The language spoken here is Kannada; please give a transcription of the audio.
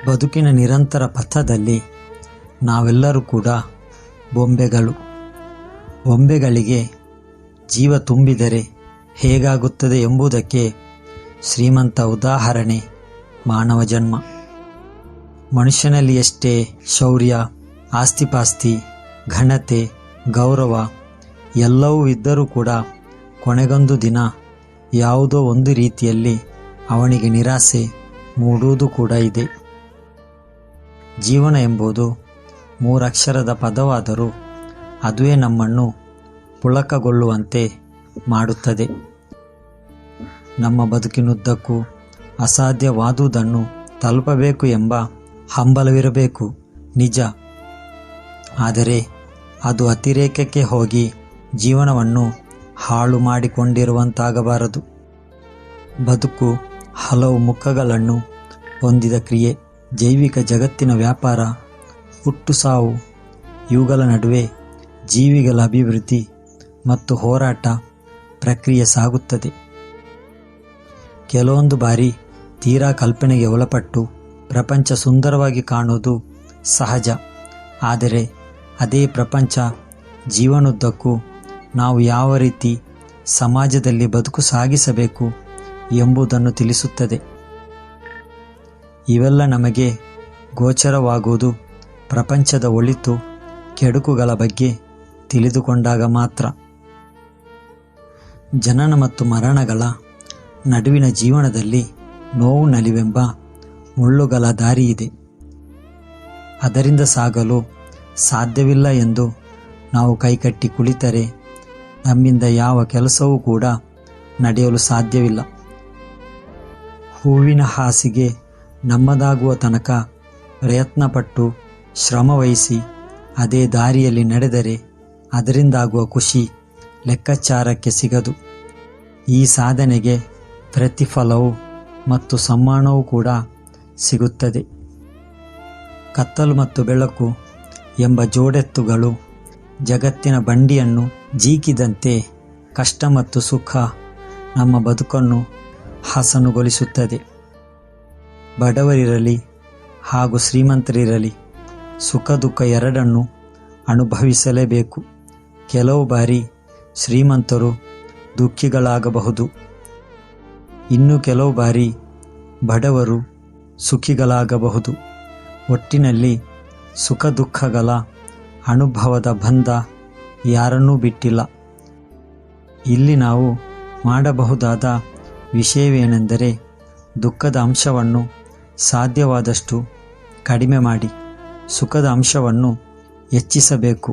ಬದುಕಿನ ನಿರಂತರ ಪಥದಲ್ಲಿ ನಾವೆಲ್ಲರೂ ಕೂಡ ಬೊಂಬೆಗಳು. ಬೊಂಬೆಗಳಿಗೆ ಜೀವ ತುಂಬಿದರೆ ಹೇಗಾಗುತ್ತದೆ ಎಂಬುದಕ್ಕೆ ಶ್ರೀಮಂತ ಉದಾಹರಣೆ ಮಾನವ ಜನ್ಮ. ಮನುಷ್ಯನಲ್ಲಿ ಎಷ್ಟೇ ಶೌರ್ಯ, ಆಸ್ತಿಪಾಸ್ತಿ, ಘನತೆ, ಗೌರವ ಎಲ್ಲವೂ ಇದ್ದರೂ ಕೂಡ ಕೊನೆಗೊಂದು ದಿನ ಯಾವುದೋ ಒಂದು ರೀತಿಯಲ್ಲಿ ಅವನಿಗೆ ನಿರಾಸೆ ಮೂಡುವುದು ಕೂಡ ಇದೆ. ಜೀವನ ಎಂಬುದು 3 ಅಕ್ಷರದ ಪದವಾದರೂ ಅದುವೇ ನಮ್ಮನ್ನು ಪುಳಕಗೊಳ್ಳುವಂತೆ ಮಾಡುತ್ತದೆ. ನಮ್ಮ ಬದುಕಿನುದ್ದಕ್ಕೂ ಅಸಾಧ್ಯವಾದುದನ್ನು ತಲುಪಬೇಕು ಎಂಬ ಹಂಬಲವಿರಬೇಕು, ನಿಜ. ಆದರೆ ಅದು ಅತಿರೇಕಕ್ಕೆ ಹೋಗಿ ಜೀವನವನ್ನು ಹಾಳು ಮಾಡಿಕೊಂಡಿರುವಂತಾಗಬಾರದು. ಬದುಕು ಹಲವು ಮುಖಗಳನ್ನು ಹೊಂದಿದ ಕ್ರಿಯೆ. ಜೈವಿಕ ಜಗತ್ತಿನ ವ್ಯಾಪಾರ, ಹುಟ್ಟು ಸಾವು ಇವುಗಳ ನಡುವೆ ಜೀವಿಗಳ ಅಭಿವೃದ್ಧಿ ಮತ್ತು ಹೋರಾಟ ಪ್ರಕ್ರಿಯೆ ಸಾಗುತ್ತದೆ. ಕೆಲವೊಂದು ಬಾರಿ ತೀರಾ ಕಲ್ಪನೆಗೆ ಒಳಪಟ್ಟು ಪ್ರಪಂಚ ಸುಂದರವಾಗಿ ಕಾಣುವುದು ಸಹಜ. ಆದರೆ ಅದೇ ಪ್ರಪಂಚ ಜೀವನದುದ್ದಕ್ಕೂ ನಾವು ಯಾವ ರೀತಿ ಸಮಾಜದಲ್ಲಿ ಬದುಕು ಸಾಗಿಸಬೇಕು ಎಂಬುದನ್ನು ತಿಳಿಸುತ್ತದೆ. ಇವೆಲ್ಲ ನಮಗೆ ಗೋಚರವಾಗುವುದು ಪ್ರಪಂಚದ ಒಳಿತು ಕೆಡುಕುಗಳ ಬಗ್ಗೆ ತಿಳಿದುಕೊಂಡಾಗ ಮಾತ್ರ. ಜನನ ಮತ್ತು ಮರಣಗಳ ನಡುವಿನ ಜೀವನದಲ್ಲಿ ನೋವು ನಲಿವೆಂಬ ಮುಳ್ಳುಗಳ ದಾರಿಯಿದೆ. ಅದರಿಂದ ಸಾಗಲು ಸಾಧ್ಯವಿಲ್ಲ ಎಂದು ನಾವು ಕೈಕಟ್ಟಿ ಕುಳಿತರೆ ನಮ್ಮಿಂದ ಯಾವ ಕೆಲಸವೂ ಕೂಡ ನಡೆಯಲು ಸಾಧ್ಯವಿಲ್ಲ. ಹೂವಿನ ಹಾಸಿಗೆ ನಮ್ಮದಾಗುವ ತನಕ ಪ್ರಯತ್ನಪಟ್ಟು ಶ್ರಮವಹಿಸಿ ಅದೇ ದಾರಿಯಲ್ಲಿ ನಡೆದರೆ ಅದರಿಂದಾಗುವ ಖುಷಿ ಲೆಕ್ಕಾಚಾರಕ್ಕೆ ಸಿಗದು. ಈ ಸಾಧನೆಗೆ ಪ್ರತಿಫಲವು ಮತ್ತು ಸಮ್ಮಾನವೂ ಕೂಡ ಸಿಗುತ್ತದೆ. ಕತ್ತಲು ಮತ್ತು ಬೆಳಕು ಎಂಬ ಜೋಡೆತ್ತುಗಳು ಜಗತ್ತಿನ ಬಂಡಿಯನ್ನು ಜೀಕಿದಂತೆ ಕಷ್ಟ ಮತ್ತು ಸುಖ ನಮ್ಮ ಬದುಕನ್ನು ಹಸನುಗೊಳಿಸುತ್ತದೆ. ಬಡವರಿರಲಿ ಹಾಗೂ ಶ್ರೀಮಂತರಿರಲಿ ಸುಖ ದುಃಖ ಎರಡನ್ನೂ ಅನುಭವಿಸಲೇಬೇಕು. ಕೆಲವು ಬಾರಿ ಶ್ರೀಮಂತರು ದುಃಖಿಗಳಾಗಬಹುದು, ಇನ್ನು ಕೆಲವು ಬಾರಿ ಬಡವರು ಸುಖಿಗಳಾಗಬಹುದು. ಒಟ್ಟಿನಲ್ಲಿ ಸುಖ ದುಃಖಗಳ ಅನುಭವದ ಬಂಧ ಯಾರನ್ನೂ ಬಿಟ್ಟಿಲ್ಲ. ಇಲ್ಲಿ ನಾವು ಮಾಡಬಹುದಾದ ವಿಷಯವೇನೆಂದರೆ ದುಃಖದ ಅಂಶವನ್ನು ಸಾಧ್ಯವಾದಷ್ಟು ಕಡಿಮೆ ಮಾಡಿ ಸುಖದ ಅಂಶವನ್ನು ಹೆಚ್ಚಿಸಬೇಕು.